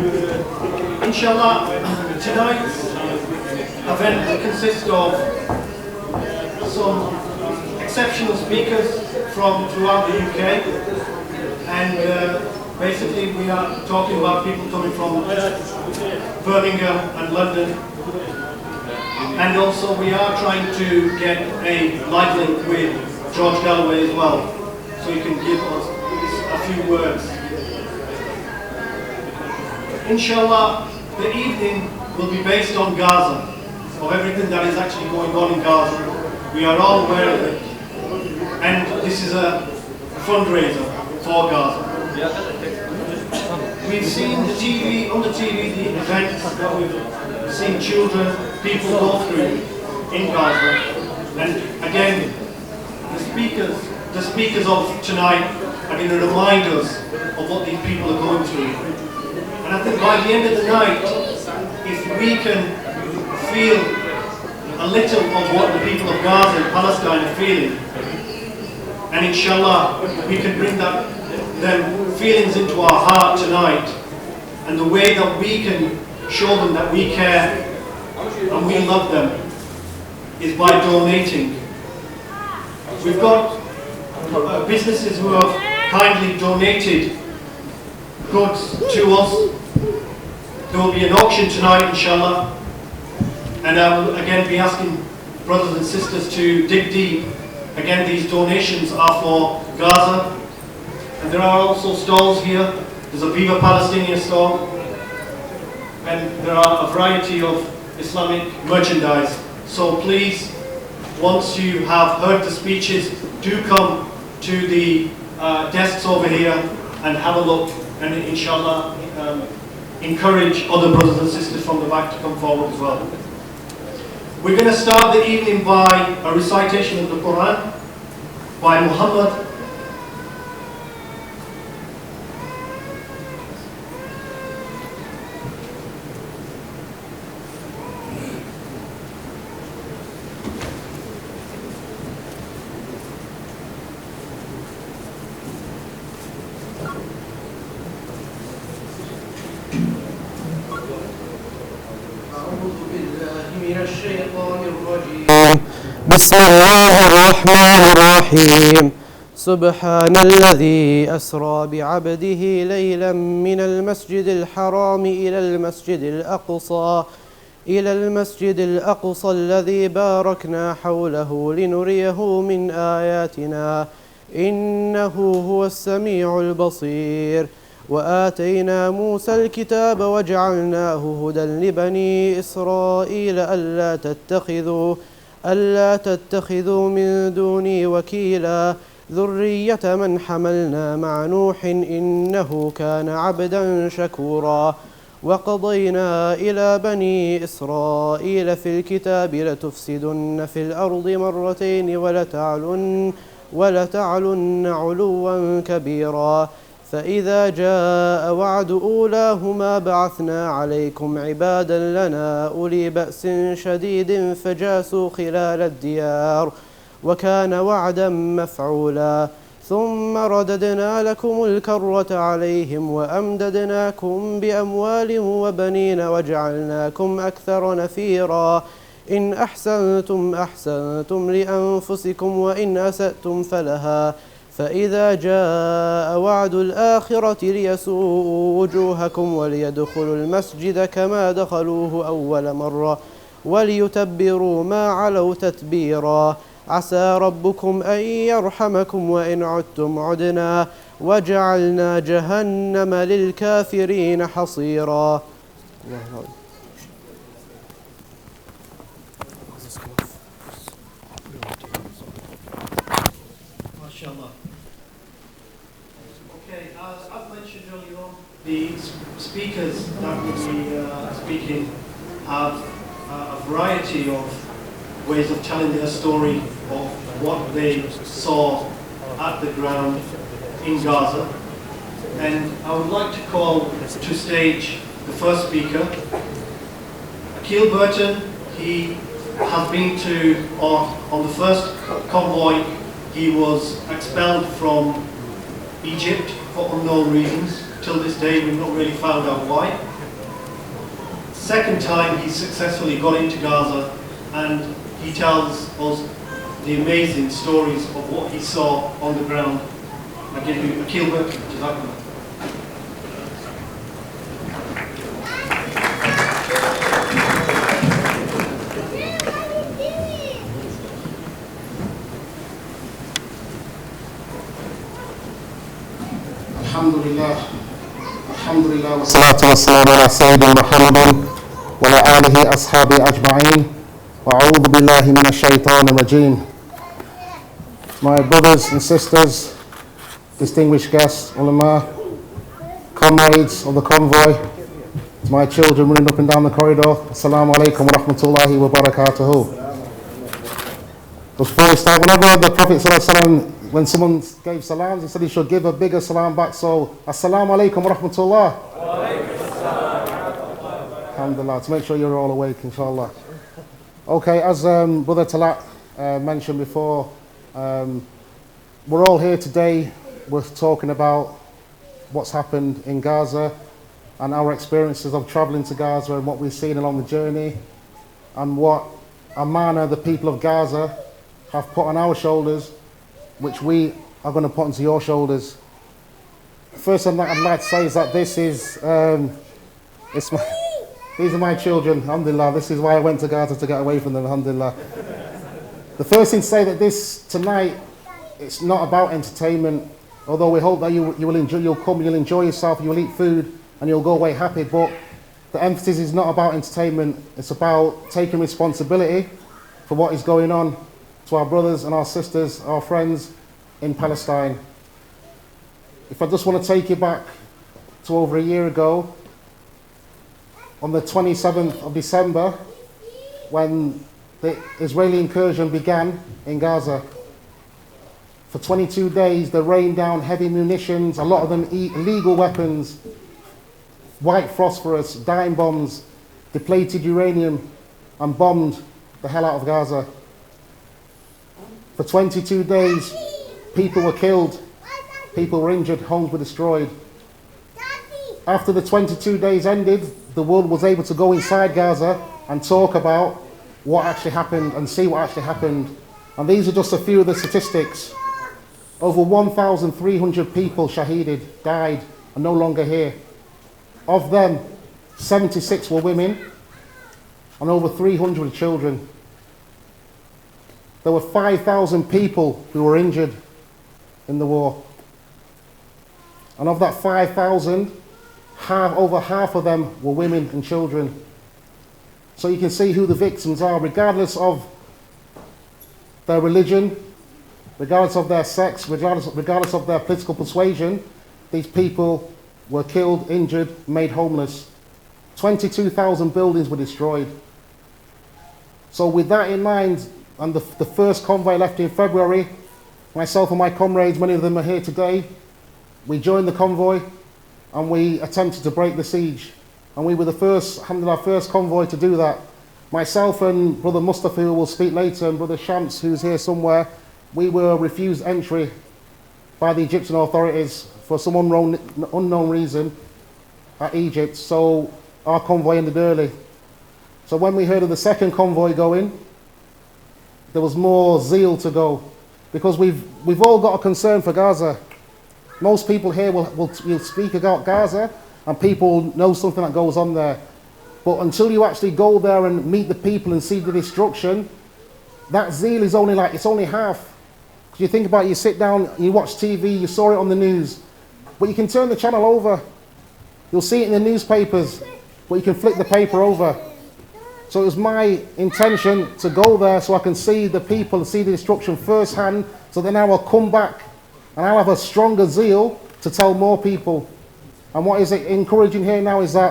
Inshallah, tonight's event consists of some exceptional speakers from throughout the UK, and basically we are talking about people coming from Birmingham and London, and also we are trying to get a live link with George Galloway as well, so he can give us a few words. Inshallah, the evening will be based on Gaza, of everything that is actually going on in Gaza. We are all aware of it, and this is a fundraiser for Gaza. We've seen on the TV, the events that we've seen children, people go through in Gaza, and again, the speakers of tonight are going to remind us of what these people are going through. And I think by the end of the night, if we can feel a little of what the people of Gaza and Palestine are feeling, and inshallah we can bring them feelings into our heart tonight, and the way that we can show them that we care and we love them is by donating. We've got businesses who have kindly donated goods to us. There will be an auction tonight, inshallah, and I will again be asking brothers and sisters to dig deep. Again, these donations are for Gaza, and there are also stalls here. There's a Viva Palestinian stall, and there are a variety of Islamic merchandise. So please, once you have heard the speeches, do come to the desks over here and have a look, and inshallah encourage other brothers and sisters from the back to come forward as well. We're going to start the evening by a recitation of the Quran by Muhammad. بسم الله الرحمن الرحيم سبحان الذي أسرى بعبده ليلا من المسجد الحرام إلى المسجد الأقصى الذي باركنا حوله لنريه من آياتنا إنه هو السميع البصير وآتينا موسى الكتاب وجعلناه هدى لبني إسرائيل ألا تتخذوا من دوني وكيلا ذرية من حملنا مع نوح إنه كان عبدا شكورا وقضينا إلى بني إسرائيل في الكتاب لتفسدن في الأرض مرتين ولتعلن علوا كبيرا فإذا جاء وعد أولاهما بعثنا عليكم عبادا لنا أولي بأس شديد فجاسوا خلال الديار وكان وعدا مفعولا ثم رددنا لكم الكرة عليهم وأمددناكم بأموال وبنين وجعلناكم أكثر نفيرا إن أحسنتم أحسنتم لأنفسكم وإن أسأتم فلها فإذا جاء وعد الآخرة ليسوءوا وجوهكم وليدخلوا المسجد كما دخلوه أول مرة وليتبروا ما علوا تتبيرا عسى ربكم أن يرحمكم وإن عدتم عدنا وجعلنا جهنم للكافرين حصيرا. As mentioned earlier on, the speakers that will be speaking have a variety of ways of telling their story of what they saw at the ground in Gaza. And I would like to call to stage the first speaker, Aqeel Burton. He has been on the first convoy, he was expelled from Egypt for unknown reasons. Till this day we've not really found out why. second time he successfully got into Gaza, and he tells us the amazing stories of what he saw on the ground. I give you Aqil Burton. Jazakallah. Alhamdulillah wa salatu wa salam ala Sayyidina Muhammadin wa ala alihi ashabi ajma'in wa a'udhu billahi minash shaitanir rajim. My brothers and sisters, distinguished guests, ulama, comrades of the convoy, my children running up and down the corridor, assalamu alaikum wa rahmatullahi wa barakatuhu. Before we start, whenever the Prophet ﷺ, when someone gave salams, he said he should give a bigger salam back. So, assalamu alaikum wa rahmatullah. Alhamdulillah, to make sure you're all awake, inshallah. Okay, as Brother Talat mentioned before, we're all here today. We're talking about what's happened in Gaza and our experiences of traveling to Gaza and what we've seen along the journey and what amana the people of Gaza have put on our shoulders, which we are going to put onto your shoulders. First thing I'd like to say is that this is, these are my children, alhamdulillah. This is why I went to Gaza, to get away from them, alhamdulillah. The first thing to say that this tonight, it's not about entertainment, although we hope that you will enjoy, you'll come, you'll enjoy yourself, you'll eat food, and you'll go away happy, but the emphasis is not about entertainment, it's about taking responsibility for what is going on to our brothers and our sisters, our friends in Palestine. If I just want to take you back to over a year ago, on the 27th of December, when the Israeli incursion began in Gaza. For 22 days, they rained down heavy munitions, a lot of them illegal weapons, white phosphorus, dime bombs, depleted uranium, and bombed the hell out of Gaza. For 22 days, people were killed, people were injured, homes were destroyed. After the 22 days ended, the world was able to go inside Gaza and talk about what actually happened and see what actually happened. And these are just a few of the statistics. Over 1,300 people shahided, died, are no longer here. Of them, 76 were women and over 300 children. There were 5,000 people who were injured in the war. And of that 5,000, over half of them were women and children. So you can see who the victims are, regardless of their religion, regardless of their sex, regardless of their political persuasion. These people were killed, injured, made homeless. 22,000 buildings were destroyed. So with that in mind, and the first convoy left in February, myself and my comrades, many of them are here today, we joined the convoy and we attempted to break the siege. And we were the first, alhamdulillah, first convoy to do that. Myself and Brother Mustafa, who will speak later, and Brother Shams, who's here somewhere, we were refused entry by the Egyptian authorities for some unknown reason at Egypt. So our convoy ended early. So when we heard of the second convoy going, there was more zeal to go, because we've all got a concern for Gaza. Most people here will speak about Gaza, and people know something that goes on there. But until you actually go there and meet the people and see the destruction, that zeal is only it's only half. Because you think about it, you sit down, you watch TV, you saw it on the news, but you can turn the channel over. You'll see it in the newspapers, but you can flick the paper over. So it was my intention to go there so I can see the people and see the destruction firsthand, so then I will come back and I'll have a stronger zeal to tell more people. And what is encouraging here now is that